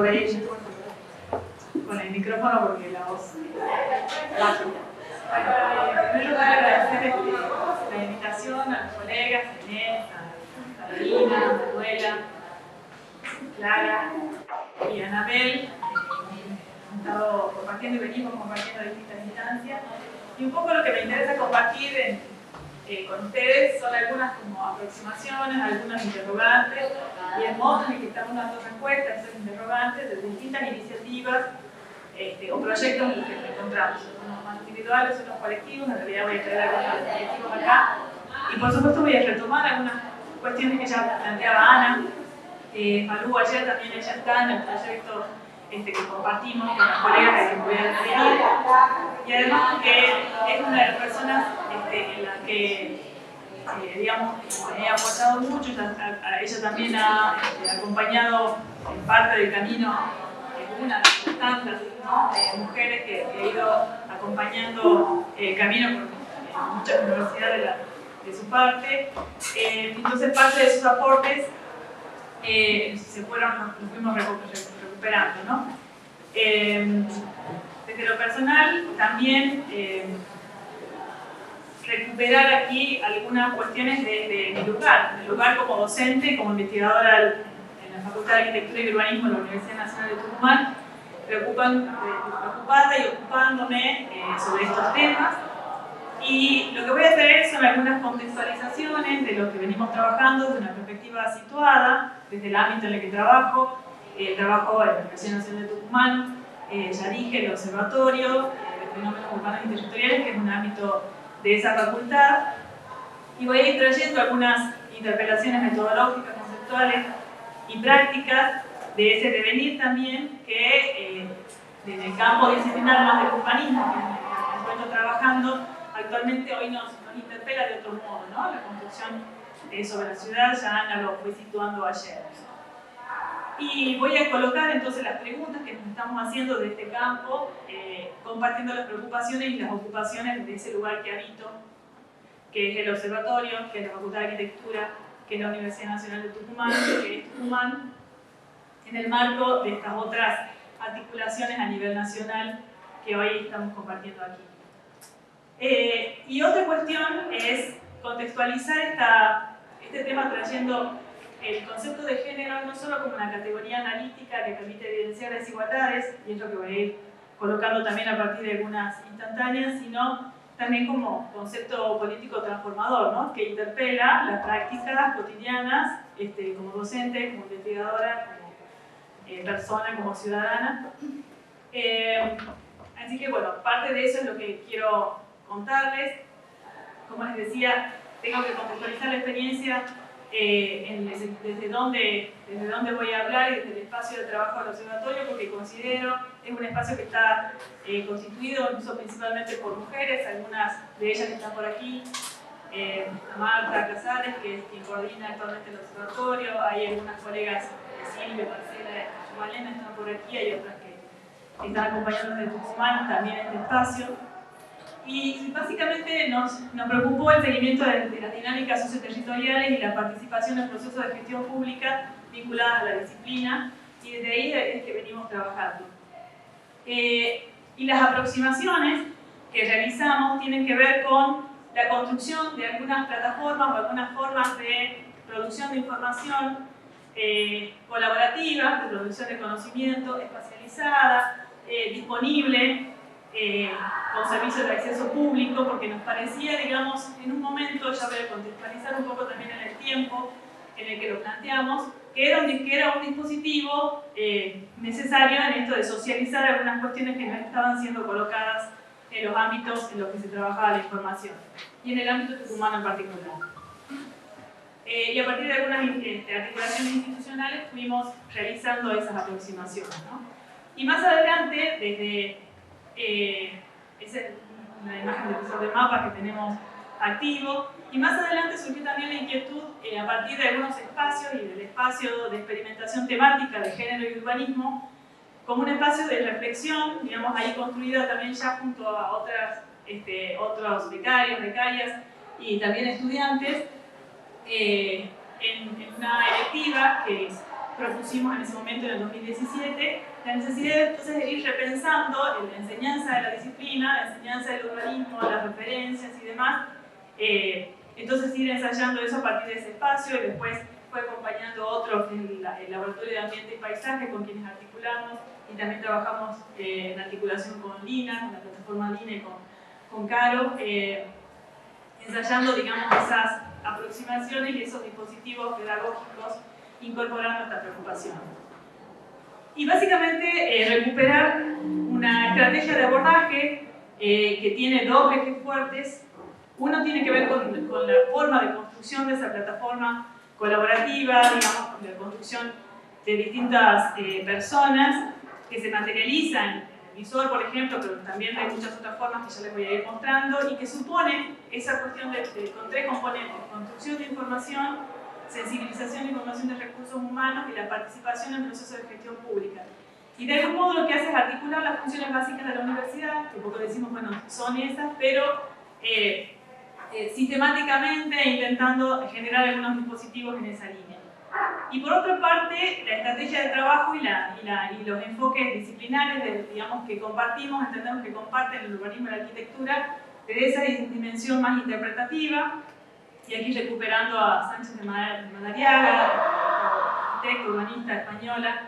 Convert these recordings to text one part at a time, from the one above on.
por ahí con el micrófono porque la voz baja. En primer lugar, agradecer la invitación a los colegas, a Inés, a Carolina, a Manuela, Clara y a Anabel. Han estado compartiendo y venimos compartiendo a distintas instancias. Y un poco lo que me interesa compartir con ustedes son algunas como aproximaciones, algunos interrogantes y el modo en el que estamos dando respuestas a esos interrogantes de distintas iniciativas o proyectos en los que nos encontramos, unos más individuales, otros colectivos. En realidad voy a traer algunos colectivos acá y por supuesto voy a retomar algunas cuestiones que ya planteaba Ana. Malú ayer también ella está en el proyecto que compartimos con las colegas de que me voy a referir, y además que es una de las personas en las que digamos, me ha apoyado mucho. Ella también ha acompañado en parte del camino una de las tantas, ¿no?, mujeres que he ido acompañando el camino por muchas universidades de su parte. Entonces parte de sus aportes los fuimos recuperando, ¿no? Desde lo personal también recuperar aquí algunas cuestiones de mi lugar como docente, como investigadora en la Facultad de Arquitectura y Urbanismo de la Universidad Nacional de Tucumán, preocupada y ocupándome sobre estos temas. Y lo que voy a traer son algunas contextualizaciones de lo que venimos trabajando desde una perspectiva situada, desde el ámbito en el que trabajo en la Universidad Nacional de Tucumán. Ya dije, el Observatorio de Fenómenos Urbanos y Territoriales, que es un ámbito de esa facultad, y voy a ir trayendo algunas interpelaciones metodológicas, conceptuales y prácticas de ese devenir también que desde el campo disciplinar más del urbanismo, que es en el que me encuentro trabajando actualmente, hoy nos interpela de otro modo, ¿no? La construcción sobre la ciudad, ya Ana lo fue situando ayer. Y voy a colocar entonces las preguntas que nos estamos haciendo de este campo, compartiendo las preocupaciones y las ocupaciones de ese lugar que habito, que es el Observatorio, que es la Facultad de Arquitectura, que es la Universidad Nacional de Tucumán, que es Tucumán, en el marco de estas otras articulaciones a nivel nacional que hoy estamos compartiendo aquí. Y otra cuestión es contextualizar este tema trayendo el concepto de género no solo como una categoría analítica que permite evidenciar desigualdades, y es lo que voy a ir colocando también a partir de algunas instantáneas, sino también como concepto político transformador, ¿no?, que interpela las prácticas cotidianas como docente, como investigadora, como persona, como ciudadana. Así que bueno, parte de eso es lo que quiero contarles. Como les decía, tengo que contextualizar la experiencia desde dónde voy a hablar y desde el espacio de trabajo del observatorio, porque considero es un espacio que está constituido incluso principalmente por mujeres, algunas de ellas que están por aquí, Marta Casares, que es quien coordina actualmente el observatorio, hay algunas colegas, Silvia, Marcela y Malena están por aquí, hay otras que están acompañándonos de Tucumán también en este espacio. Y básicamente nos preocupó el seguimiento de las dinámicas socioterritoriales y la participación en procesos de gestión pública vinculadas a la disciplina, y desde ahí es que venimos trabajando. Y las aproximaciones que realizamos tienen que ver con la construcción de algunas plataformas o algunas formas de producción de información colaborativa, de producción de conocimiento espacializada, disponible, con servicios de acceso público, porque nos parecía, digamos, en un momento, ya voy a contextualizar un poco también en el tiempo en el que lo planteamos, que era un dispositivo necesario en esto de socializar algunas cuestiones que no estaban siendo colocadas en los ámbitos en los que se trabajaba la información, y en el ámbito tucumano en particular. Y a partir de algunas articulaciones institucionales fuimos realizando esas aproximaciones, ¿no? Y más adelante, desde esa es una imagen del profesor de mapa que tenemos activo, y más adelante surgió también la inquietud a partir de algunos espacios y del espacio de experimentación temática de género y urbanismo como un espacio de reflexión, digamos, ahí construido también ya junto a otros becarios, becarias y también estudiantes, en una electiva que propusimos en ese momento, en el 2017, la necesidad entonces de ir repensando la enseñanza de la disciplina, la enseñanza del urbanismo, las referencias y demás. Entonces ir ensayando eso a partir de ese espacio y después fue acompañando otros en el Laboratorio de Ambiente y Paisaje con quienes articulamos y también trabajamos en articulación con Lina, con la plataforma Lina y con Caro, ensayando, digamos, esas aproximaciones y esos dispositivos pedagógicos incorporando esta preocupación. Y básicamente recuperar una estrategia de abordaje que tiene dos ejes fuertes. Uno tiene que ver con la forma de construcción de esa plataforma colaborativa, digamos, con la construcción de distintas personas que se materializan en el visor, por ejemplo, pero también hay muchas otras formas que ya les voy a ir mostrando y que supone esa cuestión con tres componentes: construcción de información, sensibilización y formación de recursos humanos y la participación en procesos de gestión pública. Y de algún modo lo que hace es articular las funciones básicas de la universidad, que un poco decimos, bueno, son esas, pero sistemáticamente intentando generar algunos dispositivos en esa línea. Y por otra parte, la estrategia de trabajo y los enfoques disciplinares, digamos, que compartimos, entendemos que comparten el urbanismo y la arquitectura, de esa dimensión más interpretativa, y aquí recuperando a Sánchez de Madariaga, arquitecta urbanista española,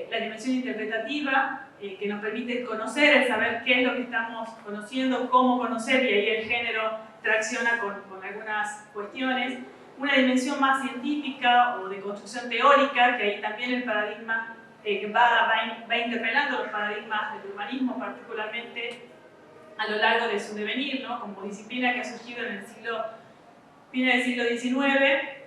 la dimensión interpretativa, que nos permite conocer, el saber qué es lo que estamos conociendo, cómo conocer, y ahí el género tracciona con algunas cuestiones. Una dimensión más científica o de construcción teórica, que ahí también el paradigma que va interpelando los paradigmas del urbanismo, particularmente a lo largo de su devenir, ¿no? Como disciplina que ha surgido en el fines del siglo XIX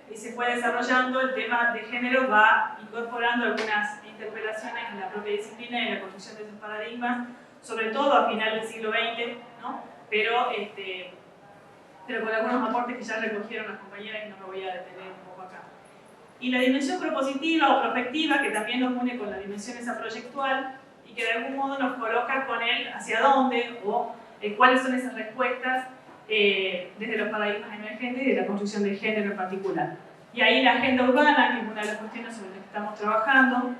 y se fue desarrollando. El tema de género va incorporando algunas interpelaciones en la propia disciplina y en la construcción de esos paradigmas, sobre todo a final del siglo XX, ¿no? Pero con algunos aportes que ya recogieron las compañeras y no me voy a detener un poco acá. Y la dimensión propositiva o prospectiva, que también nos une con la dimensión esa proyectual y que de algún modo nos coloca con él hacia dónde o cuáles son esas respuestas desde los paradigmas emergentes y de la construcción del género en particular. Y ahí la agenda urbana, que es una de las cuestiones sobre las que estamos trabajando,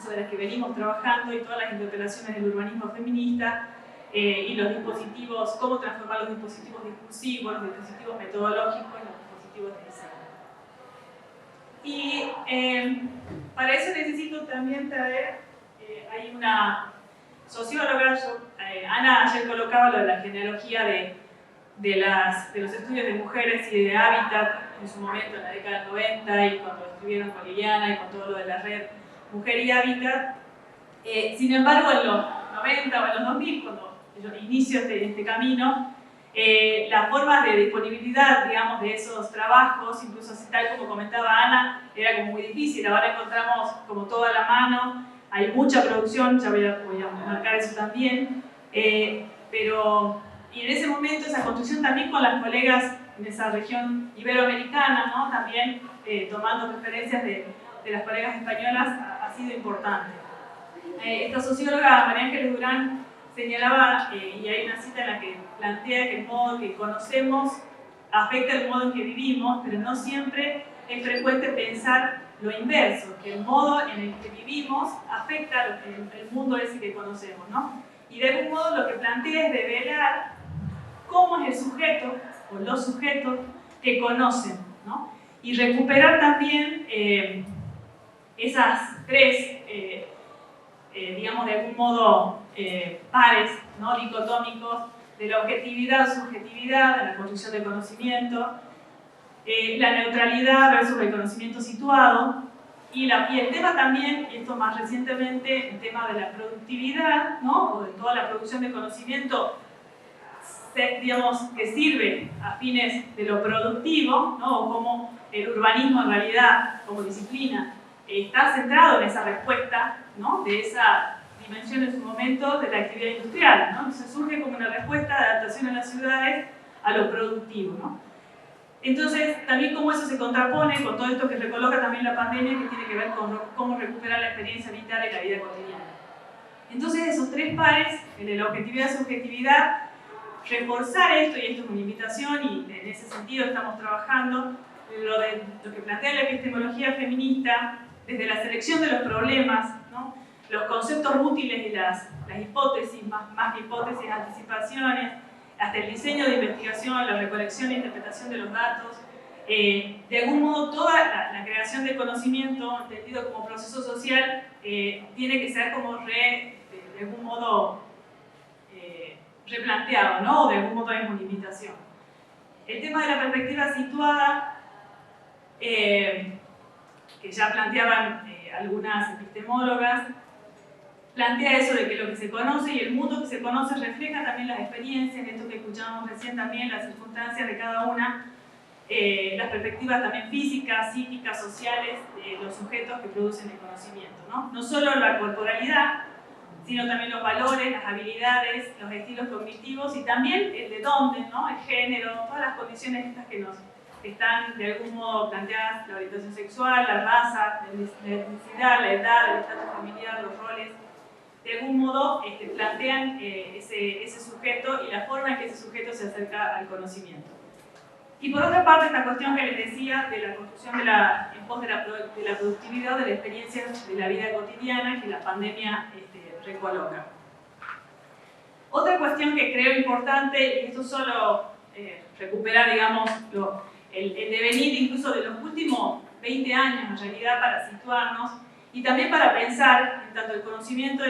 sobre las que venimos trabajando, y todas las interpelaciones del urbanismo feminista, y los dispositivos, cómo transformar los dispositivos discursivos, los dispositivos metodológicos y los dispositivos de diseño. Y para eso necesito también traer, hay una socióloga, Ana ayer colocaba lo de la genealogía de los estudios de mujeres y de hábitat en su momento, en la década del 90, y cuando estuvieron con Liliana y con todo lo de la red Mujer y Hábitat. Sin embargo, en los 90 o en los 2000, cuando yo inicio este camino, las formas de disponibilidad, digamos, de esos trabajos, incluso así tal como comentaba Ana, era como muy difícil. Ahora encontramos como toda la mano, hay mucha producción, ya voy a marcar eso también, y en ese momento esa construcción también con las colegas en esa región iberoamericana, ¿no? También tomando referencias de las colegas españolas, ha sido importante. Esta socióloga, María Ángeles Durán, señalaba, y hay una cita en la que plantea que el modo que conocemos afecta el modo en que vivimos, pero no siempre es frecuente pensar lo inverso, que el modo en el que vivimos afecta el mundo ese que conocemos, ¿no? Y de algún modo lo que plantea es develar cómo es el sujeto o los sujetos que conocen, ¿no? Y recuperar también esas tres, digamos, de algún modo pares, ¿no? Dicotómicos de la objetividad, subjetividad, de la construcción del conocimiento, la neutralidad versus el conocimiento situado, y el tema también, y esto más recientemente, el tema de la productividad, ¿no? O de toda la producción de conocimiento, digamos, que sirve a fines de lo productivo, ¿no? O cómo el urbanismo en realidad, como disciplina, está centrado en esa respuesta, ¿no? De esa dimensión en su momento de la actividad industrial, ¿no? Entonces surge como una respuesta de adaptación en las ciudades a lo productivo, ¿no? Entonces, también cómo eso se contrapone con todo esto que recoloca también la pandemia, que tiene que ver con cómo recuperar la experiencia vital y la vida cotidiana. Entonces, esos tres pares, el de la objetividad y subjetividad, reforzar esto, y esto es una invitación, y en ese sentido estamos trabajando lo que plantea la epistemología feminista, desde la selección de los problemas, ¿no? Los conceptos útiles y las hipótesis, más que hipótesis, anticipaciones, hasta el diseño de investigación, la recolección e interpretación de los datos, de algún modo toda la creación de conocimiento, entendido como proceso social, tiene que ser como de algún modo replanteado, ¿no? O de algún modo es una limitación. El tema de la perspectiva situada, que ya planteaban algunas epistemólogas, plantea eso de que lo que se conoce y el mundo que se conoce refleja también las experiencias, esto que escuchamos recién también, las circunstancias de cada una, las perspectivas también físicas, psíquicas, sociales de los sujetos que producen el conocimiento, ¿no? No solo la corporalidad, sino también los valores, las habilidades, los estilos cognitivos y también el de dónde, ¿no? El género, todas las condiciones estas que están de algún modo planteadas, la orientación sexual, la raza, la etnicidad, la edad, el estatus familiar, los roles, de algún modo plantean ese sujeto y la forma en que ese sujeto se acerca al conocimiento. Y por otra parte, esta cuestión que les decía de la construcción en pos de la productividad, de la experiencia de la vida cotidiana que la pandemia recoloca. Otra cuestión que creo importante, y esto solo recuperar, digamos, el devenir incluso de los últimos 20 años en realidad para situarnos y también para pensar, en tanto el conocimiento,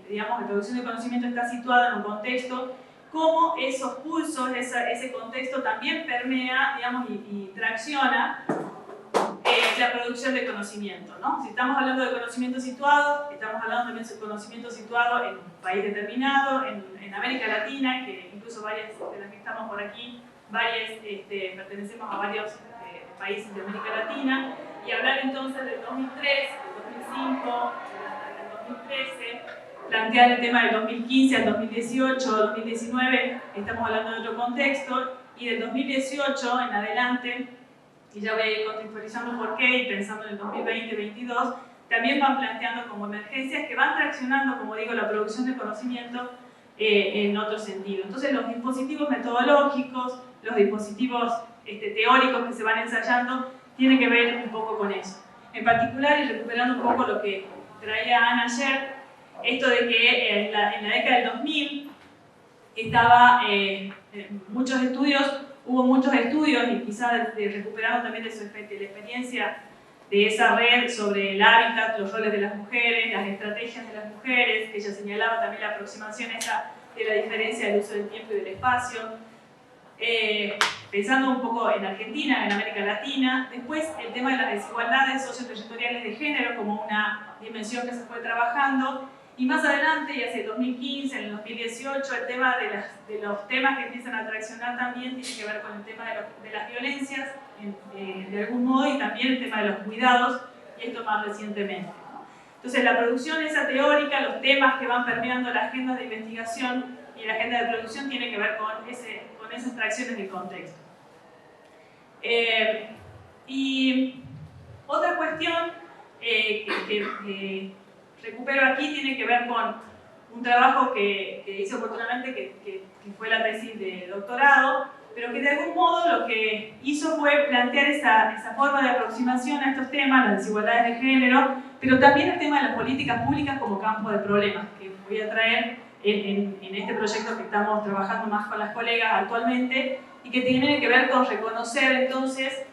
digamos, la producción de conocimiento está situada en un contexto, cómo esos pulsos, ese contexto también permea, digamos, y tracciona la producción de conocimiento, ¿no? Si estamos hablando de conocimiento situado, estamos hablando también de conocimiento situado en un país determinado, en América Latina, que incluso varias de las que estamos por aquí, pertenecemos a varios países de América Latina, y hablar entonces del 2003, del 2005, del 2013, plantear el tema del 2015 al 2018, 2019, estamos hablando de otro contexto, y del 2018 en adelante, y ya voy a ir contextualizando por qué, y pensando en el 2020-2022, también van planteando como emergencias que van traccionando, como digo, la producción de conocimiento en otro sentido. Entonces los dispositivos metodológicos, los dispositivos teóricos que se van ensayando, tienen que ver un poco con eso. En particular, y recuperando un poco lo que traía Ana ayer, esto de que en la década del 2000 hubo muchos estudios y quizás recuperando también de la experiencia de esa red sobre el hábitat, los roles de las mujeres, las estrategias de las mujeres, que ella señalaba también la aproximación esa de la diferencia del uso del tiempo y del espacio. Pensando un poco en Argentina, en América Latina, después el tema de las desigualdades socioterritoriales de género como una dimensión que se fue trabajando, y más adelante, y hacia el 2015, en el 2018, el tema de los temas que empiezan a traccionar también tiene que ver con el tema de las violencias, de algún modo, y también el tema de los cuidados, y esto más recientemente, ¿no? Entonces la producción esa teórica, los temas que van permeando las agendas de investigación y la agenda de producción tiene que ver con esas tracciones del contexto. Y otra cuestión que recupero aquí tiene que ver con un trabajo que hice oportunamente, que fue la tesis de doctorado, pero que de algún modo lo que hizo fue plantear esa forma de aproximación a estos temas, las desigualdades de género, pero también el tema de las políticas públicas como campo de problemas, que voy a traer en este proyecto que estamos trabajando más con las colegas actualmente, y que tiene que ver con reconocer entonces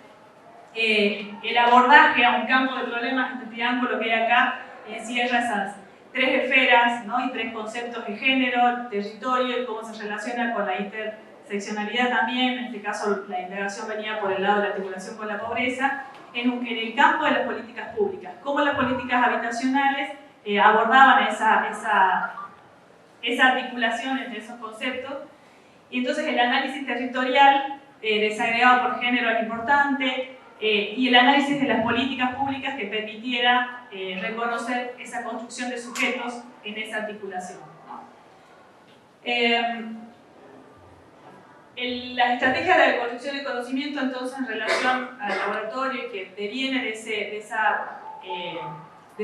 el abordaje a un campo de problemas, este triángulo que hay acá, encierra esas tres esferas, ¿no? Y tres conceptos de género, territorio y cómo se relaciona con la interseccionalidad también. En este caso la integración venía por el lado de la articulación con la pobreza, en el campo de las políticas públicas. Cómo las políticas habitacionales abordaban esa articulación entre esos conceptos. Y entonces el análisis territorial desagregado por género es importante, y el análisis de las políticas públicas que permitiera reconocer esa construcción de sujetos en esa articulación, ¿no? La estrategia de la construcción de conocimiento, entonces, en relación al laboratorio que deviene de esa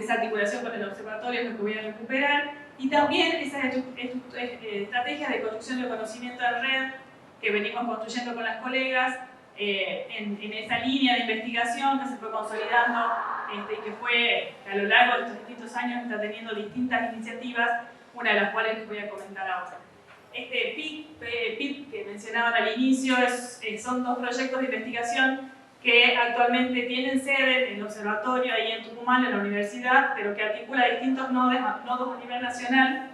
articulación con el observatorio, es lo que voy a recuperar, y también esas estrategias de construcción de conocimiento en red que venimos construyendo con las colegas, en esa línea de investigación que se fue consolidando y que fue a lo largo de estos distintos años está teniendo distintas iniciativas, una de las cuales les voy a comentar ahora. Este PIP que mencionaban al inicio son dos proyectos de investigación que actualmente tienen sede en el observatorio ahí en Tucumán, en la universidad, pero que articula distintos nodos a nivel nacional,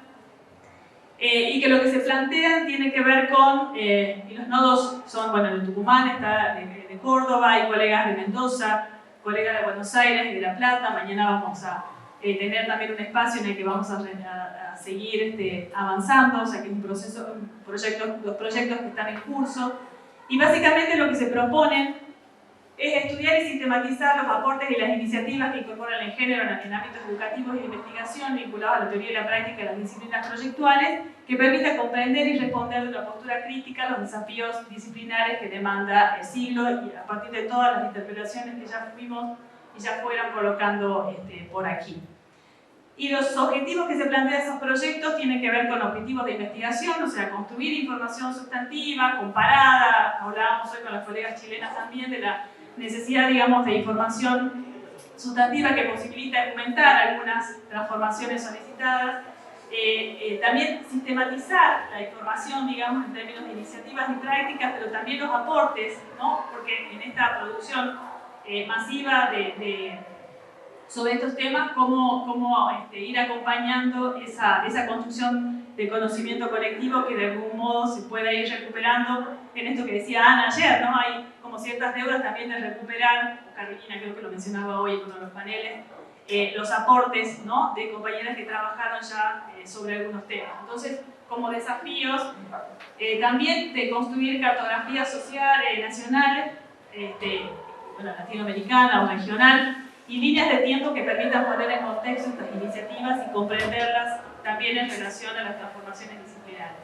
y que lo que se plantea tiene que ver con, y los nodos son, bueno, de Tucumán, está de Córdoba, hay colegas de Mendoza, colegas de Buenos Aires y de La Plata. Mañana vamos a tener también un espacio en el que vamos a seguir avanzando, o sea que es los proyectos que están en curso. Y básicamente lo que se proponen es estudiar y sistematizar los aportes y las iniciativas que incorporan el género en ámbitos educativos y de investigación vinculados a la teoría y la práctica de las disciplinas proyectuales, que permita comprender y responder de una postura crítica a los desafíos disciplinares que demanda el siglo y a partir de todas las interpretaciones que ya fuimos y ya fueron colocando por aquí. Y los objetivos que se plantean esos proyectos tienen que ver con objetivos de investigación, o sea, construir información sustantiva, comparada. Hablábamos hoy con las colegas chilenas también de la necesidad, digamos, de información sustantiva que posibilita argumentar algunas transformaciones solicitadas. También sistematizar la información, digamos, en términos de iniciativas y prácticas, pero también los aportes, ¿no? Porque en esta producción masiva sobre estos temas, cómo ir acompañando esa construcción de conocimiento colectivo que de algún modo se pueda ir recuperando en esto que decía Ana ayer, ¿no? Hay como ciertas deudas también de recuperar, Carolina creo que lo mencionaba hoy en uno de los paneles, los aportes, ¿no? De compañeras que trabajaron ya sobre algunos temas. Entonces, como desafíos, también de construir cartografías sociales nacionales, latinoamericana o regional, y líneas de tiempo que permitan poner en contexto estas iniciativas y comprenderlas también en relación a las transformaciones disciplinarias.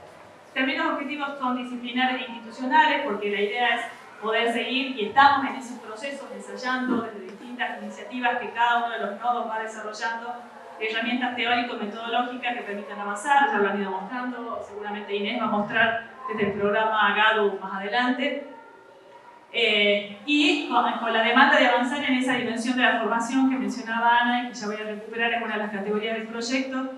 También los objetivos son disciplinares e institucionales, porque la idea es poder seguir, y estamos en esos procesos ensayando desde distintas iniciativas que cada uno de los nodos va desarrollando herramientas teórico-metodológicas que permitan avanzar, ya lo han ido mostrando, seguramente Inés va a mostrar desde el programa GADU más adelante. Y con la demanda de avanzar en esa dimensión de la formación que mencionaba Ana y que ya voy a recuperar en una de las categorías del proyecto,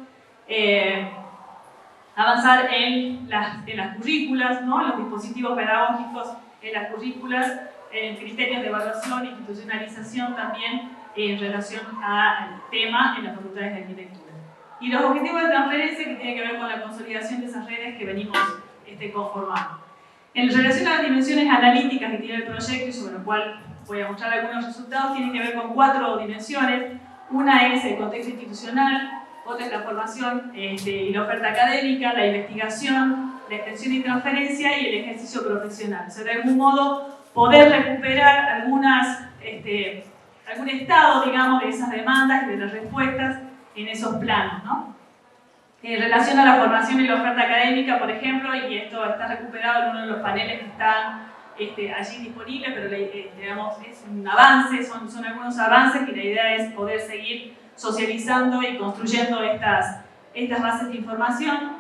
avanzar en las currículas, ¿no? En los dispositivos pedagógicos, en las currículas, en criterios de evaluación e institucionalización también en relación al tema en las facultades de arquitectura. Y los objetivos de transferencia que tienen que ver con la consolidación de esas redes que venimos conformando. En relación a las dimensiones analíticas que tiene el proyecto y sobre lo cual voy a mostrar algunos resultados, tienen que ver con 4 dimensiones. Una es el contexto institucional, otra es la formación y la oferta académica, la investigación, la extensión y transferencia y el ejercicio profesional. O sea, de algún modo poder recuperar algún estado, digamos, de esas demandas y de las respuestas en esos planos, ¿no? En relación a la formación y la oferta académica, por ejemplo, y esto está recuperado en uno de los paneles que están allí disponibles, pero digamos, es un avance, son algunos avances y la idea es poder seguir socializando y construyendo estas bases de información.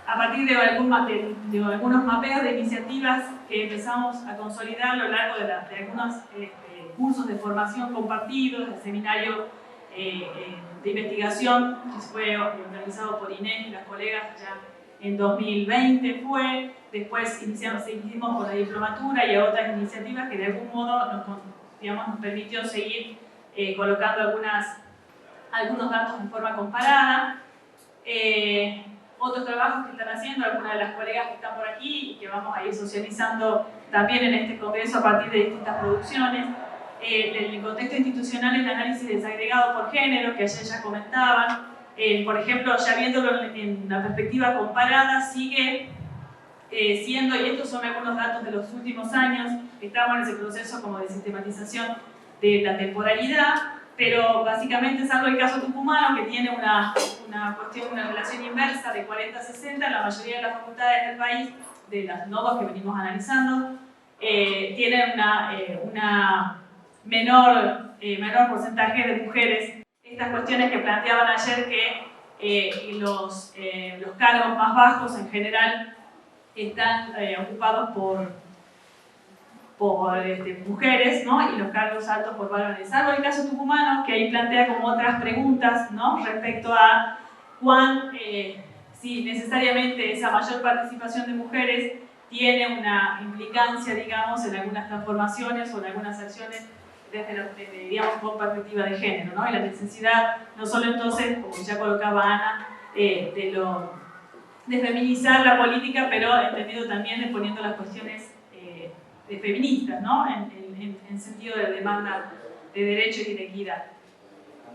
A partir de algunos mapeos de iniciativas que empezamos a consolidar a lo largo de algunos cursos de formación compartidos, el seminario de investigación que fue organizado por Inés y las colegas ya en 2020 después seguimos con la diplomatura y otras iniciativas que de algún modo nos permitió seguir colocando algunos datos de forma comparada. Otros trabajos que están haciendo algunas de las colegas que están por aquí y que vamos a ir socializando también en este congreso a partir de distintas producciones. El contexto institucional, el análisis desagregado por género, que ayer ya comentaban. Por ejemplo, ya viéndolo en una perspectiva comparada, sigue siendo, y estos son algunos datos de los últimos años, estamos en ese proceso como de sistematización de la temporalidad, pero básicamente, salvo el caso tucumano, que tiene una relación inversa de 40-60, en la mayoría de las facultades del país, de los nodos que venimos analizando, tienen una menor porcentaje de mujeres. Estas cuestiones que planteaban ayer que los cargos más bajos en general están ocupados por mujeres, ¿no? Y los cargos altos por varones, salvo el caso tucumano, que ahí plantea como otras preguntas, ¿no? Respecto a si necesariamente esa mayor participación de mujeres tiene una implicancia, digamos, en algunas transformaciones o en algunas acciones digamos, con perspectiva de género, ¿no? Y la necesidad, no solo entonces, como ya colocaba Ana, de feminizar la política, pero entendido también de poniendo las cuestiones de feministas, ¿no? En sentido de demanda de derechos y de equidad.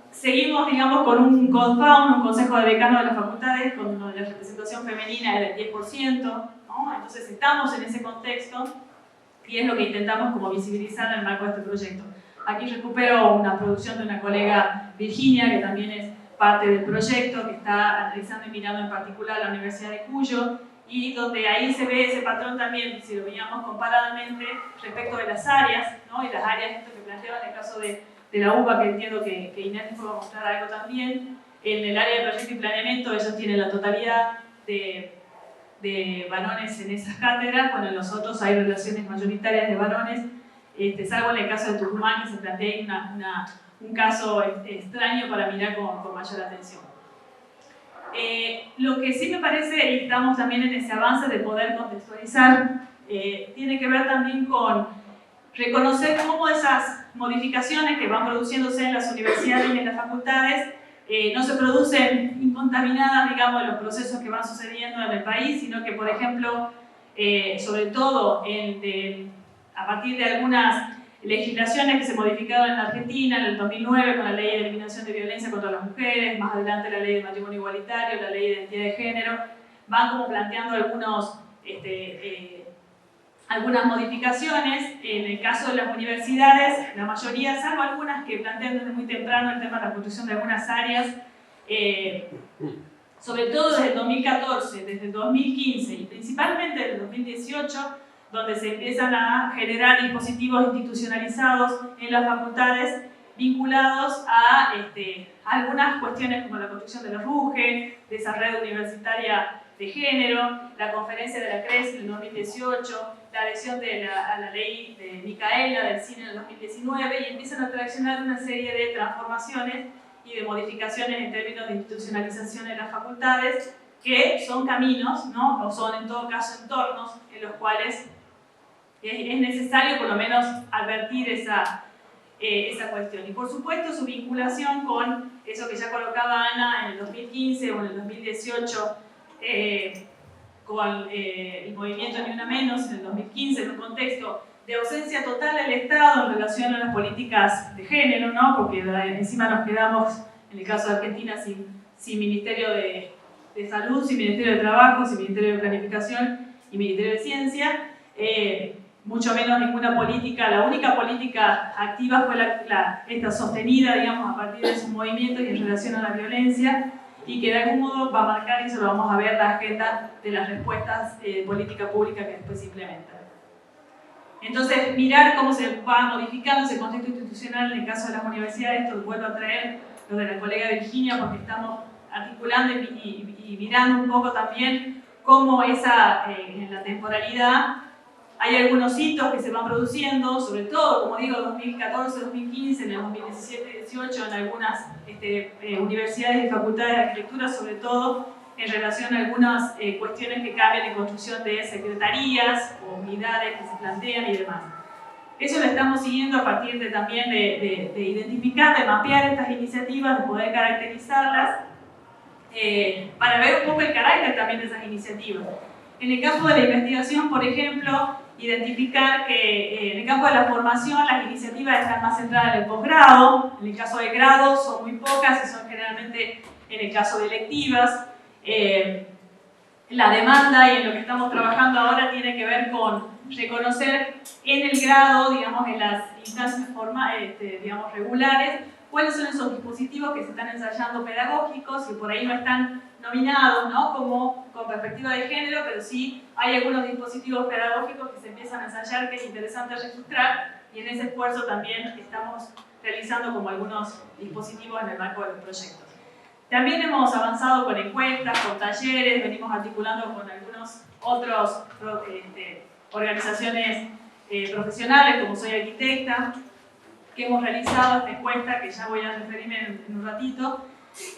Seguimos, digamos, con un CODFAUN, un Consejo de Decanos de las Facultades, con la representación femenina del 10%, ¿no? Entonces estamos en ese contexto y es lo que intentamos como visibilizar en el marco de este proyecto. Aquí recupero una producción de una colega, Virginia, que también es parte del proyecto, que está analizando y mirando en particular la Universidad de Cuyo, y donde ahí se ve ese patrón también, si lo veíamos comparadamente, respecto de las áreas, ¿no? Y las áreas, esto que planteaba en el caso de la UBA, que entiendo que Inés les puede mostrar algo también. En el área de proyecto y planeamiento ellos tienen la totalidad de varones en esas cátedras, bueno, en los otros hay relaciones mayoritarias de varones, salvo en el caso de Tucumán, que se plantea un caso extraño para mirar con mayor atención. Lo que sí me parece, y estamos también en ese avance de poder contextualizar, tiene que ver también con reconocer cómo esas modificaciones que van produciéndose en las universidades y en las facultades no se producen incontaminadas, digamos, de los procesos que van sucediendo en el país, sino que, por ejemplo, sobre todo a partir de algunas legislaciones que se modificaron en Argentina en el 2009 con la Ley de Eliminación de Violencia contra las Mujeres, más adelante la Ley de Matrimonio Igualitario, la Ley de Identidad de Género, van como planteando algunas modificaciones. En el caso de las universidades, la mayoría, salvo algunas que plantean desde muy temprano el tema de la construcción de algunas áreas, sobre todo desde el 2014, desde el 2015 y principalmente desde el 2018, donde se empiezan a generar dispositivos institucionalizados en las facultades vinculados a algunas cuestiones como la construcción de la RUGE, de esa red universitaria de género, la conferencia de la CRES en 2018, la adhesión a la ley de Micaela del cine en el 2019, y empiezan a traccionar una serie de transformaciones y de modificaciones en términos de institucionalización en las facultades, que son caminos, ¿no? O son en todo caso entornos en los cuales es necesario por lo menos advertir esa cuestión. Y por supuesto su vinculación con eso que ya colocaba Ana en el 2015 o en el 2018, con el movimiento Ni Una Menos en el 2015, en un contexto de ausencia total del Estado en relación a las políticas de género, ¿no? Porque encima nos quedamos, en el caso de Argentina, sin Ministerio de Salud, sin Ministerio de Trabajo, sin Ministerio de Planificación y Ministerio de Ciencia, mucho menos ninguna política. La única política activa fue esta sostenida, digamos, a partir de sus movimientos y en relación a la violencia, y que de algún modo va a marcar, y eso lo vamos a ver, la agenda de las respuestas de política pública que después se implementan. Entonces, mirar cómo se va modificando ese contexto institucional en el caso de las universidades. Esto vuelvo a traer lo de la colega Virginia, porque estamos articulando y mirando un poco también cómo en la temporalidad hay algunos hitos que se van produciendo, sobre todo, como digo, 2014, 2015, en el 2017 y 2018, en algunas universidades y facultades de arquitectura, sobre todo en relación a algunas cuestiones que cambian en construcción de secretarías o unidades que se plantean y demás. Eso lo estamos siguiendo a partir también de identificar, de mapear estas iniciativas, de poder caracterizarlas, para ver un poco el carácter también de esas iniciativas. En el campo de la investigación, por ejemplo, identificar que en el campo de la formación las iniciativas están más centradas en el posgrado. En el caso de grado son muy pocas y son generalmente en el caso de electivas. La demanda y en lo que estamos trabajando ahora tiene que ver con reconocer en el grado, digamos, en las instancias digamos, regulares, cuáles son esos dispositivos que se están ensayando pedagógicos y por ahí no están nominados, ¿no? Como con perspectiva de género, pero sí hay algunos dispositivos pedagógicos que se empiezan a ensayar que es interesante registrar, y en ese esfuerzo también estamos realizando como algunos dispositivos en el marco de los proyectos. También hemos avanzado con encuestas, con talleres, venimos articulando con algunos otros organizaciones profesionales, como soy arquitecta, que hemos realizado esta encuesta, que ya voy a referirme en un ratito,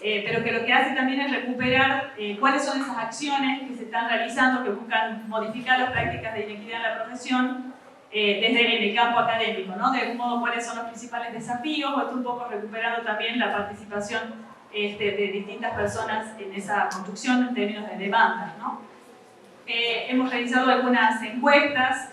pero que lo que hace también es recuperar cuáles son esas acciones que se están realizando, que buscan modificar las prácticas de inequidad en la profesión, desde el campo académico, ¿no? De algún modo, cuáles son los principales desafíos, o esto un poco recuperando también la participación de distintas personas en esa construcción en términos de demandas, ¿no? Hemos realizado algunas encuestas.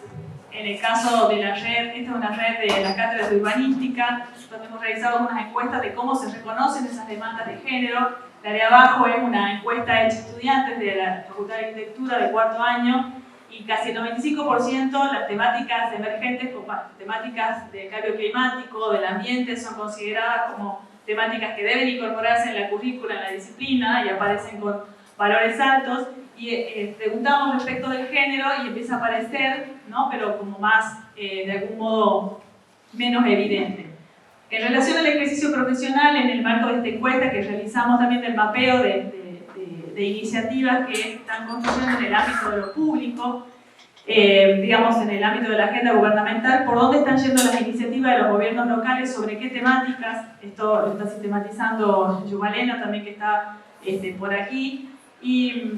En el caso de la red, esta es una red de las cátedras de urbanística, donde hemos realizado unas encuestas de cómo se reconocen esas demandas de género. La de abajo es una encuesta hecha a estudiantes de la Facultad de Arquitectura de cuarto año, y casi el 95% las temáticas emergentes, como temáticas del cambio climático, del ambiente, son consideradas como temáticas que deben incorporarse en la currícula, en la disciplina, y aparecen con valores altos. Y preguntamos respecto del género y empieza a aparecer, ¿no? Pero como más, de algún modo, menos evidente. En relación al ejercicio profesional, en el marco de esta encuesta que realizamos también del mapeo de iniciativas que están construyendo en el ámbito de lo público, digamos en el ámbito de la agenda gubernamental, por dónde están yendo las iniciativas de los gobiernos locales, sobre qué temáticas. Esto lo está sistematizando Yuvalena también, que está por aquí. Y,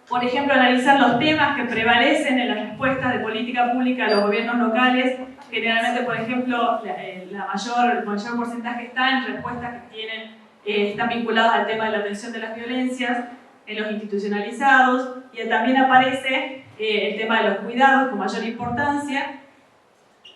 por ejemplo, analizar los temas que prevalecen en las respuestas de política pública a los gobiernos locales. Generalmente, por ejemplo, el mayor porcentaje está en respuestas que están vinculadas al tema de la atención de las violencias en los institucionalizados, y también aparece el tema de los cuidados con mayor importancia.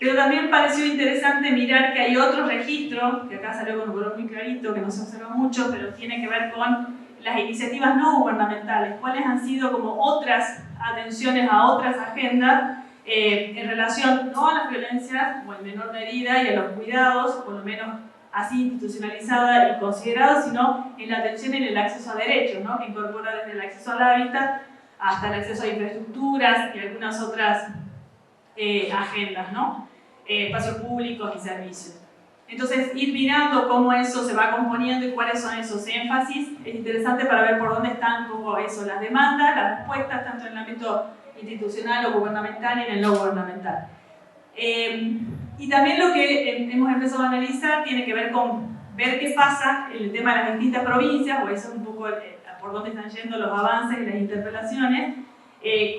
Pero también pareció interesante mirar que hay otro registro, que acá salió con un color muy clarito, que no se observa mucho, pero tiene que ver con las iniciativas no gubernamentales, cuáles han sido como otras atenciones a otras agendas en relación no a las violencias, o en menor medida, y a los cuidados, por lo menos así institucionalizada y considerada, sino en la atención en el acceso a derechos, ¿no? Que incorpora desde el acceso al hábitat hasta el acceso a infraestructuras y algunas otras agendas, ¿no? Espacios públicos y servicios. Entonces, ir mirando cómo eso se va componiendo y cuáles son esos énfasis es interesante para ver por dónde están como eso, las demandas, las respuestas, tanto en el ámbito institucional o gubernamental y en el no gubernamental. Y también lo que hemos empezado a analizar tiene que ver con ver qué pasa en el tema de las distintas provincias, o eso es un poco por dónde están yendo los avances y las interpelaciones,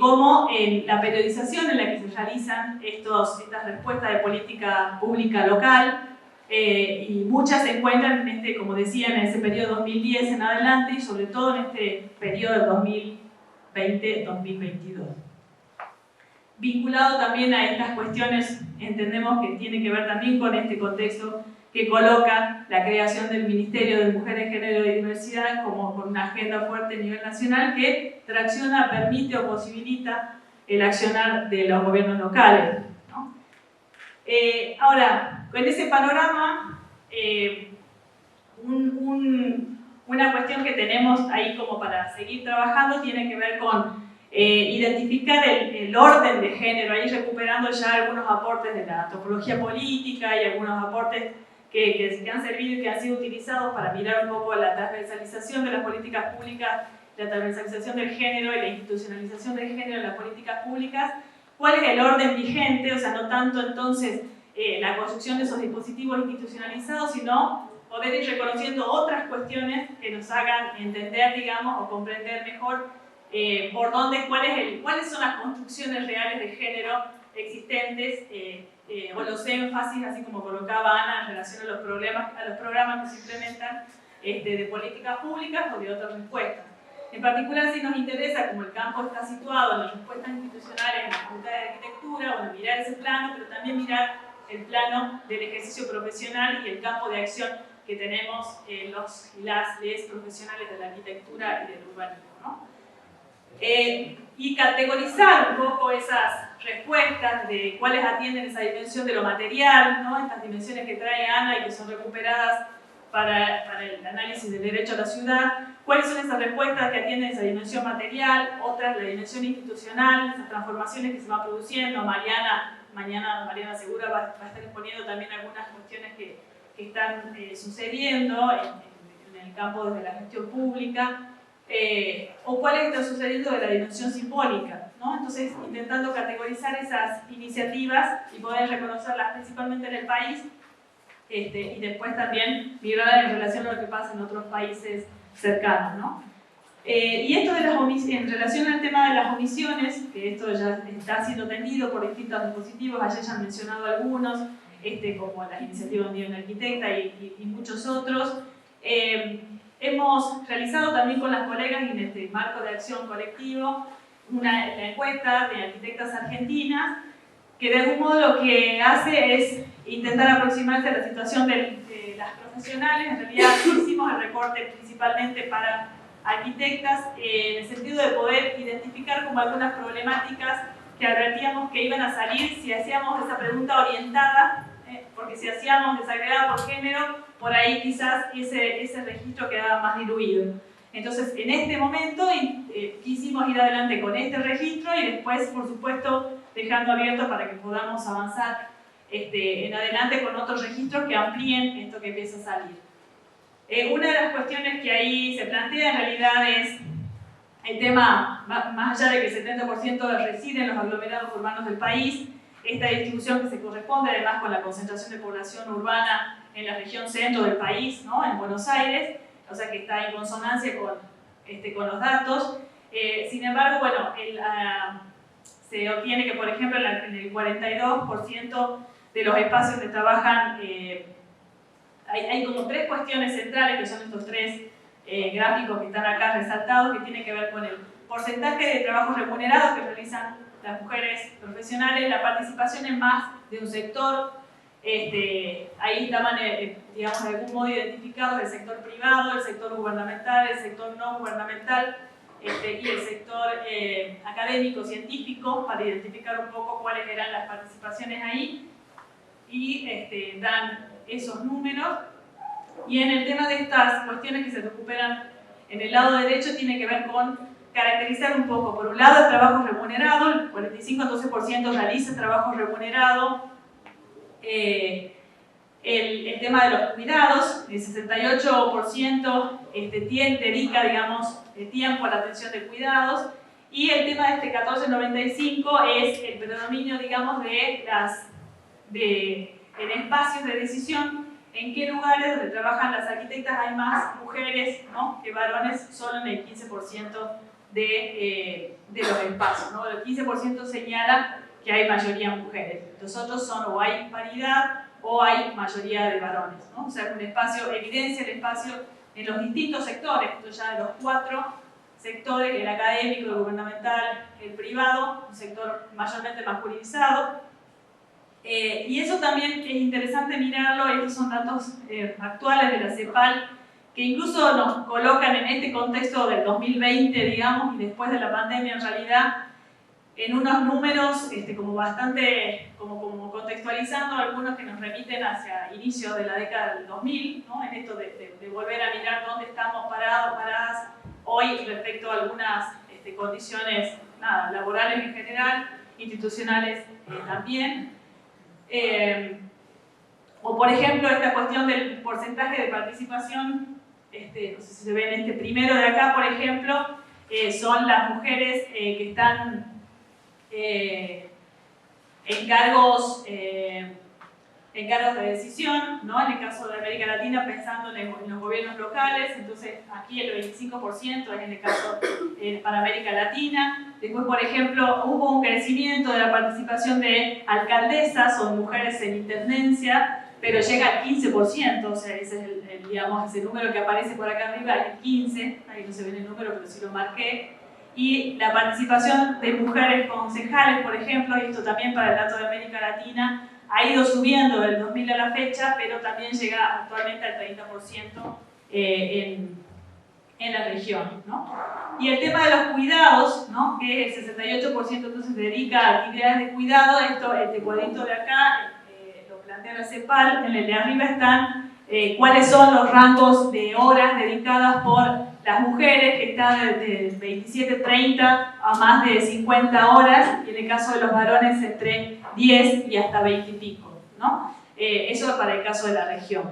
como en la periodización en la que se realizan estas respuestas de política pública local, y muchas se encuentran en como decía, en ese periodo 2010 en adelante, y sobre todo en este periodo 2020-2022. Vinculado también a estas cuestiones, entendemos que tiene que ver también con este contexto que coloca la creación del Ministerio de Mujeres, Género y Diversidad como con una agenda fuerte a nivel nacional que tracciona, permite o posibilita el accionar de los gobiernos locales, ¿no? Ahora, con ese panorama, una cuestión que tenemos ahí como para seguir trabajando tiene que ver con identificar el orden de género, ahí recuperando ya algunos aportes de la antropología política y algunos aportes que han servido y que han sido utilizados para mirar un poco la transversalización de las políticas públicas, la transversalización del género y la institucionalización del género en las políticas públicas. ¿Cuál es el orden vigente? O sea, no tanto entonces la construcción de esos dispositivos institucionalizados, sino poder ir reconociendo otras cuestiones que nos hagan entender, digamos, o comprender mejor por dónde, cuáles son las construcciones reales de género existentes, o los énfasis, así como colocaba Ana, en relación a los programas que se implementan de políticas públicas o de otras respuestas. En particular, si nos interesa, como el campo está situado en las respuestas institucionales en la Facultad de Arquitectura, bueno, mirar ese plano, pero también mirar el plano del ejercicio profesional y el campo de acción que tenemos los y las profesionales de la arquitectura y del urbanismo, ¿no? Y categorizar un poco esas respuestas de cuáles atienden esa dimensión de lo material, ¿no? Estas dimensiones que trae Ana y que son recuperadas para el análisis del derecho a la ciudad. ¿Cuáles son esas respuestas que atienden esa dimensión material? Otras, la dimensión institucional, esas transformaciones que se van produciendo. Mañana Mariana Segura va a estar exponiendo también algunas cuestiones que están sucediendo en el campo desde la gestión pública. o cuál está sucediendo de la dimensión simbólica, ¿no? Entonces, intentando categorizar esas iniciativas y poder reconocerlas principalmente en el país, y después también mirar en relación a lo que pasa en otros países cercanos, ¿no? Y esto de las omisiones, en relación al tema de las omisiones, que esto ya está siendo tendido por distintos dispositivos, ayer ya han mencionado algunos, como las iniciativas de Unión Arquitecta y muchos otros. Hemos realizado también con las colegas en este marco de acción colectivo la encuesta de arquitectas argentinas, que de algún modo lo que hace es intentar aproximarse a la situación de las profesionales. En realidad hicimos el recorte principalmente para arquitectas, en el sentido de poder identificar como algunas problemáticas que advertíamos que iban a salir si hacíamos esa pregunta orientada, porque si hacíamos desagregada por género, por ahí quizás ese registro quedaba más diluido. Entonces, en este momento quisimos ir adelante con este registro y después, por supuesto, dejando abierto para que podamos avanzar en adelante con otros registros que amplíen esto que empieza a salir. Una de las cuestiones que ahí se plantea en realidad es el tema, más allá de que el 70% reside en los aglomerados urbanos del país, esta distribución que se corresponde además con la concentración de población urbana en la región centro del país, ¿no? En Buenos Aires, o sea que está en consonancia con los datos. Sin embargo, bueno, se obtiene que, por ejemplo, en el 42% de los espacios que trabajan, hay como tres cuestiones centrales, que son estos tres gráficos que están acá resaltados, que tienen que ver con el porcentaje de trabajos remunerados que realizan las mujeres profesionales, la participación en más de un sector. Ahí estaban, digamos, de algún modo identificados el sector privado, el sector gubernamental, el sector no gubernamental y el sector académico, científico, para identificar un poco cuáles eran las participaciones ahí, y dan esos números. Y en el tema de estas cuestiones que se recuperan en el lado derecho, tiene que ver con caracterizar un poco, por un lado, el trabajo remunerado, el 45-12% realiza trabajo remunerado. El tema de los cuidados, el 68% dedica, digamos, tiempo a la atención de cuidados, y el tema de 1495 es el predominio, digamos, en espacios de decisión, en qué lugares donde trabajan las arquitectas hay más mujeres, ¿no?, que varones, solo en el 15% de los espacios, ¿no? El 15% señala que hay mayoría mujeres, los otros son o hay paridad o hay mayoría de varones, ¿no? O sea, un espacio evidencia el espacio en los distintos sectores, esto ya de los 4 sectores, el académico, el gubernamental, el privado, un sector mayormente masculinizado. Y eso también es interesante mirarlo, estos son datos actuales de la CEPAL, que incluso nos colocan en este contexto del 2020, digamos, y después de la pandemia en realidad, en unos números como bastante, como contextualizando algunos que nos remiten hacia inicios de la década del 2000, ¿no? En esto de volver a mirar dónde estamos paradas hoy respecto a algunas condiciones laborales en general, institucionales también. O por ejemplo esta cuestión del porcentaje de participación, no sé si se ve en este primero de acá, por ejemplo, son las mujeres que están en cargos de decisión, ¿no? En el caso de América Latina, pensando en los gobiernos locales, entonces aquí el 25% es en el caso para América Latina. Después, por ejemplo, hubo un crecimiento de la participación de alcaldesas o mujeres en intendencia, pero llega al 15%, o sea, ese es digamos, ese número que aparece por acá arriba, el 15, ahí no se ve el número, pero sí lo marqué. Y la participación de mujeres concejales, por ejemplo, y esto también para el dato de América Latina, ha ido subiendo del 2000 a la fecha, pero también llega actualmente al 30% en la región, ¿no? Y el tema de los cuidados, ¿no?, que el 68% entonces se dedica a actividades de cuidado. Esto, este cuadrito de acá, lo plantea la CEPAL. En el de arriba están cuáles son los rangos de horas dedicadas por las mujeres, que están de 27-30 a más de 50 horas, y en el caso de los varones entre 10 y hasta 20 y pico, ¿no? Eso para el caso de la región.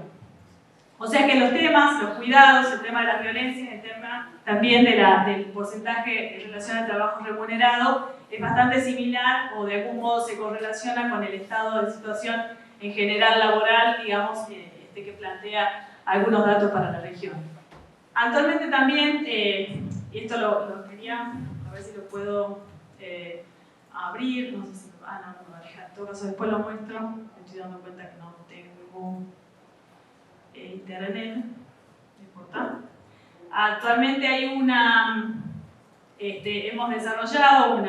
O sea que los temas, los cuidados, el tema de las violencias, el tema también del porcentaje en relación al trabajo remunerado es bastante similar o de algún modo se correlaciona con el estado de situación en general laboral, digamos, que plantea algunos datos para la región. Actualmente también, y esto lo quería, a ver si lo puedo abrir, no sé si no lo voy a dejar, en todo caso después lo muestro, me estoy dando cuenta que no tengo internet, no importa. Actualmente hay hemos desarrollado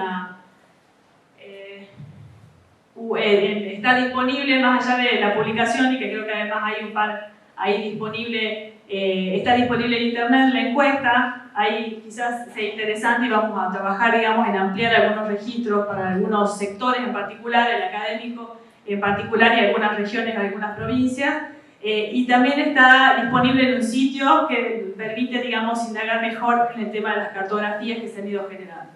está disponible más allá de la publicación y que creo que además hay un par ahí disponible, está disponible en internet la encuesta, ahí quizás sea interesante y vamos a trabajar, digamos, en ampliar algunos registros para algunos sectores en particular, el académico en particular y algunas regiones, algunas provincias. Y también está disponible en un sitio que permite, digamos, indagar mejor en el tema de las cartografías que se han ido generando.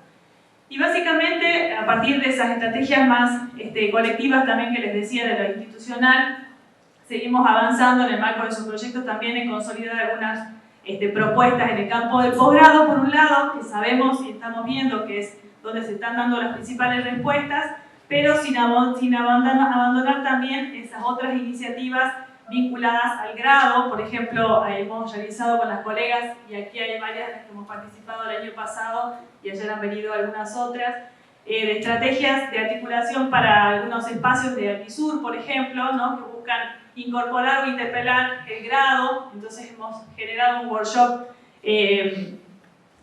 Y básicamente, a partir de esas estrategias más colectivas también que les decía de lo institucional, seguimos avanzando en el marco de esos proyectos también en consolidar algunas propuestas en el campo del posgrado, por un lado, que sabemos y estamos viendo que es donde se están dando las principales respuestas, pero sin abandonar también esas otras iniciativas vinculadas al grado. Por ejemplo, hemos realizado con las colegas, y aquí hay varias que hemos participado el año pasado y ayer han venido algunas otras, de estrategias de articulación para algunos espacios de Altisur, por ejemplo, ¿no? Que buscan incorporar o interpelar el grado. Entonces hemos generado un workshop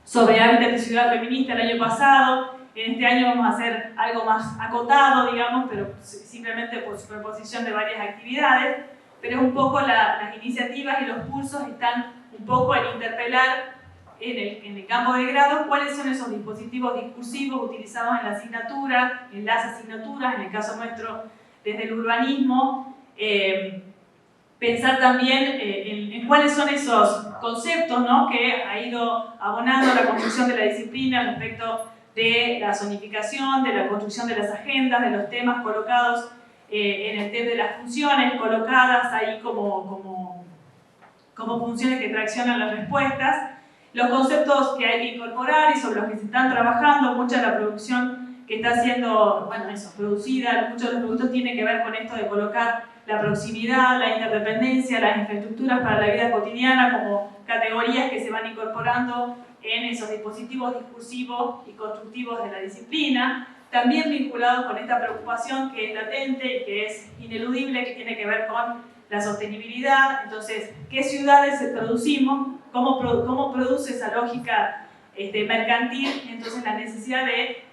sobre hábitat de ciudad feminista el año pasado. En este año vamos a hacer algo más acotado, digamos, pero simplemente por superposición de varias actividades. Pero es un poco las iniciativas y los cursos están un poco en interpelar en el campo de grado cuáles son esos dispositivos discursivos utilizados en la asignatura, en las asignaturas, en el caso nuestro desde el urbanismo. Pensar también en cuáles son esos conceptos, ¿no?, que ha ido abonando la construcción de la disciplina respecto de la zonificación, de la construcción de las agendas, de los temas colocados en el tema de las funciones colocadas ahí como funciones que traccionan las respuestas, los conceptos que hay que incorporar y sobre los que se están trabajando. Mucha de la producción que está siendo, producida, muchos de los productos tienen que ver con esto de colocar la proximidad, la interdependencia, las infraestructuras para la vida cotidiana como categorías que se van incorporando en esos dispositivos discursivos y constructivos de la disciplina, también vinculados con esta preocupación que es latente y que es ineludible, que tiene que ver con la sostenibilidad. Entonces, ¿qué ciudades producimos? ¿Cómo produce esa lógica mercantil? Entonces, la necesidad de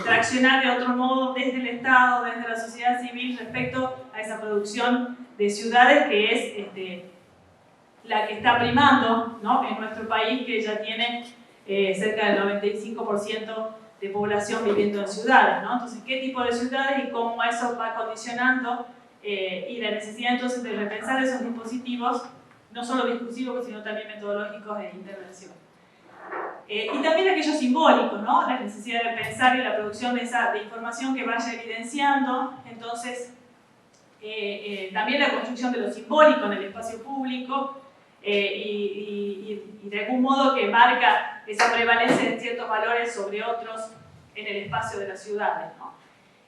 traccionar de otro modo desde el Estado, desde la sociedad civil respecto a esa producción de ciudades que es la que está primando, ¿no?, en nuestro país, que ya tiene cerca del 95% de población viviendo en ciudades, ¿no? Entonces, ¿qué tipo de ciudades y cómo eso va condicionando y la necesidad entonces de repensar esos dispositivos, no solo discursivos, sino también metodológicos de intervención? Y también aquello simbólico, ¿no?, la necesidad de pensar en la producción de información que vaya evidenciando. Entonces, también la construcción de lo simbólico en el espacio público y de algún modo que marca esa prevalencia de ciertos valores sobre otros en el espacio de las ciudades, ¿no?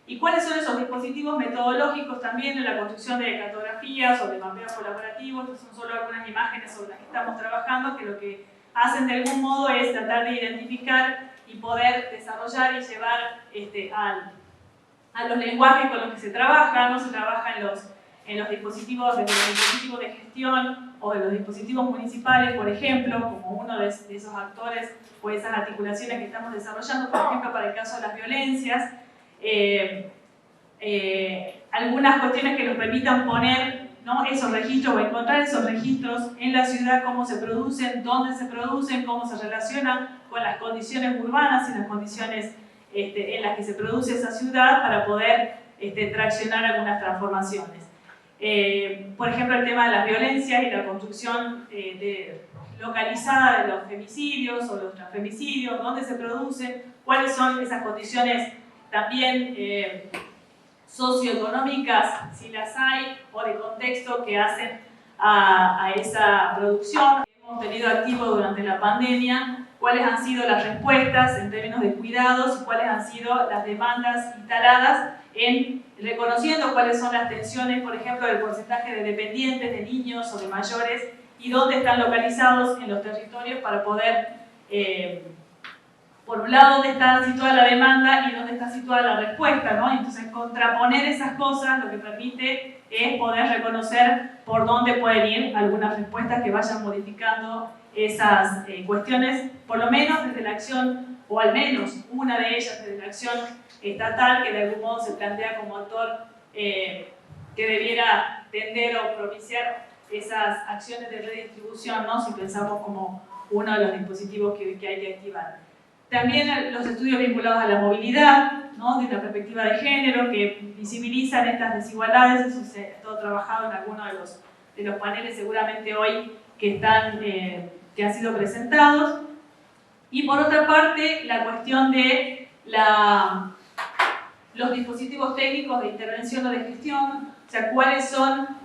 ¿Y cuáles son esos dispositivos metodológicos también en la construcción de cartografías o de mapeos colaborativos? Estas son solo algunas imágenes sobre las que estamos trabajando, que lo que hacen de algún modo es tratar de identificar y poder desarrollar y llevar a los lenguajes con los que se trabaja. No se trabaja en los dispositivos, desde los dispositivos de gestión o de los dispositivos municipales, por ejemplo, como uno de esos actores o esas articulaciones que estamos desarrollando, por ejemplo, para el caso de las violencias. Algunas cuestiones que nos permitan poner, ¿no?, esos registros o encontrar esos registros en la ciudad, cómo se producen, dónde se producen, cómo se relacionan con las condiciones urbanas y las condiciones en las que se produce esa ciudad para poder traccionar algunas transformaciones. Por ejemplo, el tema de las violencias y la construcción localizada de los femicidios o los transfemicidios, dónde se producen, cuáles son esas condiciones también socioeconómicas, si las hay, o de contexto, que hacen a esa producción. Hemos tenido activo durante la pandemia cuáles han sido las respuestas en términos de cuidados y cuáles han sido las demandas instaladas en reconociendo cuáles son las tensiones, por ejemplo, del porcentaje de dependientes, de niños o de mayores, y dónde están localizados en los territorios para poder, por un lado, dónde está situada la demanda y dónde está situada la respuesta, ¿no? Entonces, contraponer esas cosas lo que permite es poder reconocer por dónde pueden ir algunas respuestas que vayan modificando esas cuestiones, por lo menos desde la acción, o al menos una de ellas desde la acción estatal, que de algún modo se plantea como actor que debiera tender o propiciar esas acciones de redistribución, ¿no? Si pensamos como uno de los dispositivos que hay que activar. También los estudios vinculados a la movilidad, ¿no? De la perspectiva de género, que visibilizan estas desigualdades. Eso se ha estado trabajado en algunos de los paneles seguramente hoy que han sido presentados. Y por otra parte, la cuestión de los dispositivos técnicos de intervención o de gestión, o sea, cuáles son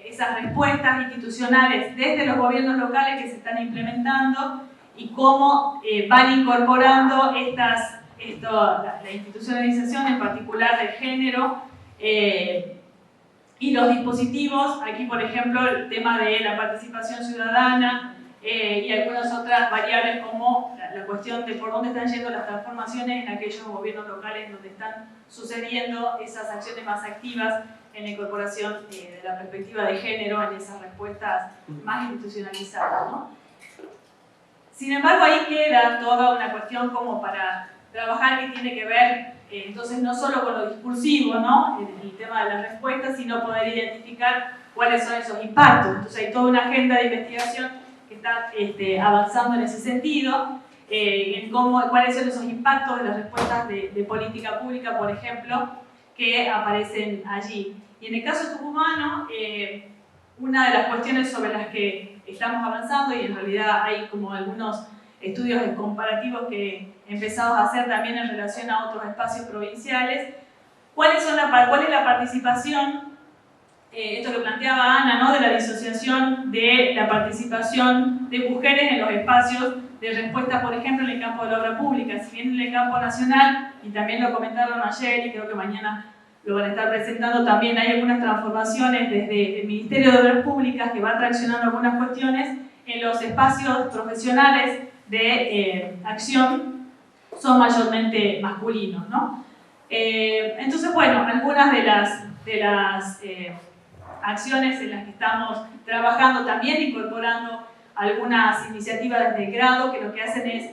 esas respuestas institucionales desde los gobiernos locales que se están implementando y cómo van incorporando la institucionalización, en particular del género, y los dispositivos. Aquí, por ejemplo, el tema de la participación ciudadana y algunas otras variables como la cuestión de por dónde están yendo las transformaciones en aquellos gobiernos locales donde están sucediendo esas acciones más activas en la incorporación de la perspectiva de género en esas respuestas más institucionalizadas, ¿no? Sin embargo, ahí queda toda una cuestión como para trabajar que tiene que ver, entonces, no solo con lo discursivo, ¿no? El tema de las respuestas, sino poder identificar cuáles son esos impactos. Entonces, hay toda una agenda de investigación que está avanzando en ese sentido, en cuáles son esos impactos de las respuestas de política pública, por ejemplo, que aparecen allí. Y en el caso tucumano, una de las cuestiones sobre las que estamos avanzando, y en realidad hay como algunos estudios comparativos que empezamos a hacer también en relación a otros espacios provinciales, ¿cuál es la participación? Esto que planteaba Ana, ¿no? De la disociación de la participación de mujeres en los espacios de respuesta, por ejemplo, en el campo de la obra pública. Si bien en el campo nacional, y también lo comentaron ayer y creo que mañana lo van a estar presentando, también hay algunas transformaciones desde el Ministerio de Obras Públicas que va traccionando algunas cuestiones. En los espacios profesionales de acción son mayormente masculinos, ¿no? Entonces, bueno, algunas de las acciones en las que estamos trabajando también, incorporando algunas iniciativas desde el grado que lo que hacen es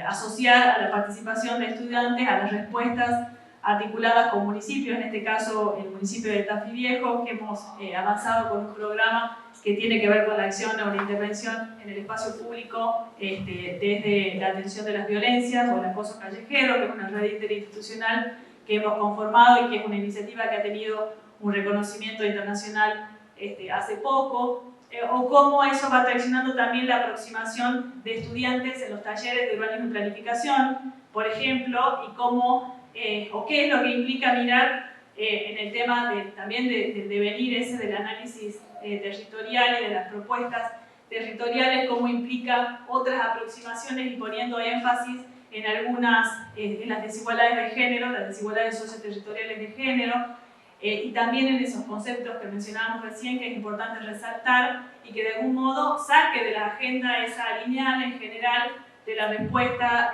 asociar a la participación de estudiantes a las respuestas articuladas con municipios, en este caso el municipio de Tafí Viejo, que hemos avanzado con un programa que tiene que ver con la acción o la intervención en el espacio público desde la atención de las violencias o el acoso callejero, que es una red interinstitucional que hemos conformado y que es una iniciativa que ha tenido un reconocimiento internacional hace poco, o cómo eso va traccionando también la aproximación de estudiantes en los talleres de urbanismo y planificación, por ejemplo, y cómo, o qué es lo que implica mirar en el tema también del devenir ese del análisis territorial y de las propuestas territoriales, cómo implica otras aproximaciones y poniendo énfasis en en las desigualdades de género, las desigualdades socioterritoriales de género, y también en esos conceptos que mencionábamos recién, que es importante resaltar y que de algún modo saque de la agenda esa lineal en general de la respuesta,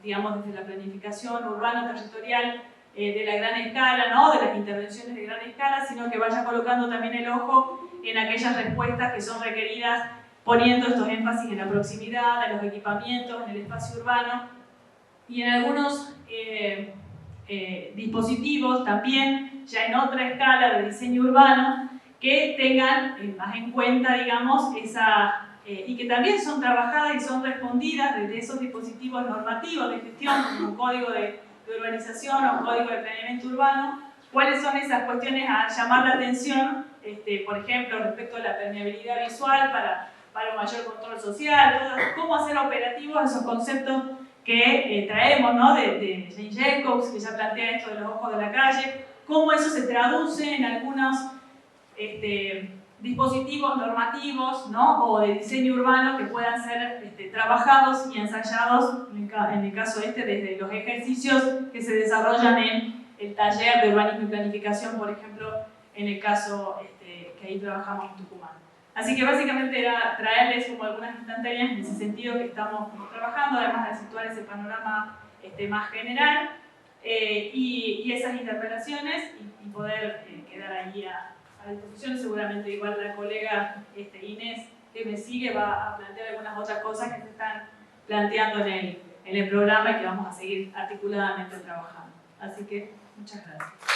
digamos, desde la planificación urbano-territorial de la gran escala, ¿no? De las intervenciones de gran escala, sino que vaya colocando también el ojo en aquellas respuestas que son requeridas, poniendo estos énfasis en la proximidad, en los equipamientos, en el espacio urbano, y en algunos dispositivos también, ya en otra escala de diseño urbano, que tengan más en cuenta, digamos, y que también son trabajadas y son respondidas desde esos dispositivos normativos de gestión, como un código de urbanización o un código de planeamiento urbano, cuáles son esas cuestiones a llamar la atención, por ejemplo, respecto a la permeabilidad visual para un mayor control social, cómo hacer operativos esos conceptos que traemos, ¿no? de Jane Jacobs, que ya plantea esto de los ojos de la calle, cómo eso se traduce en algunos dispositivos normativos, ¿no? O de diseño urbano que puedan ser trabajados y ensayados, en el caso desde los ejercicios que se desarrollan en el taller de urbanismo y planificación, por ejemplo, en el caso que ahí trabajamos en Tucumán. Así que básicamente era traerles como algunas instantáneas en ese sentido que estamos trabajando, además de situar ese panorama más general y esas interpelaciones y poder quedar ahí a disposición. Seguramente igual la colega Inés que me sigue va a plantear algunas otras cosas que se están planteando en el programa y que vamos a seguir articuladamente trabajando. Así que muchas gracias.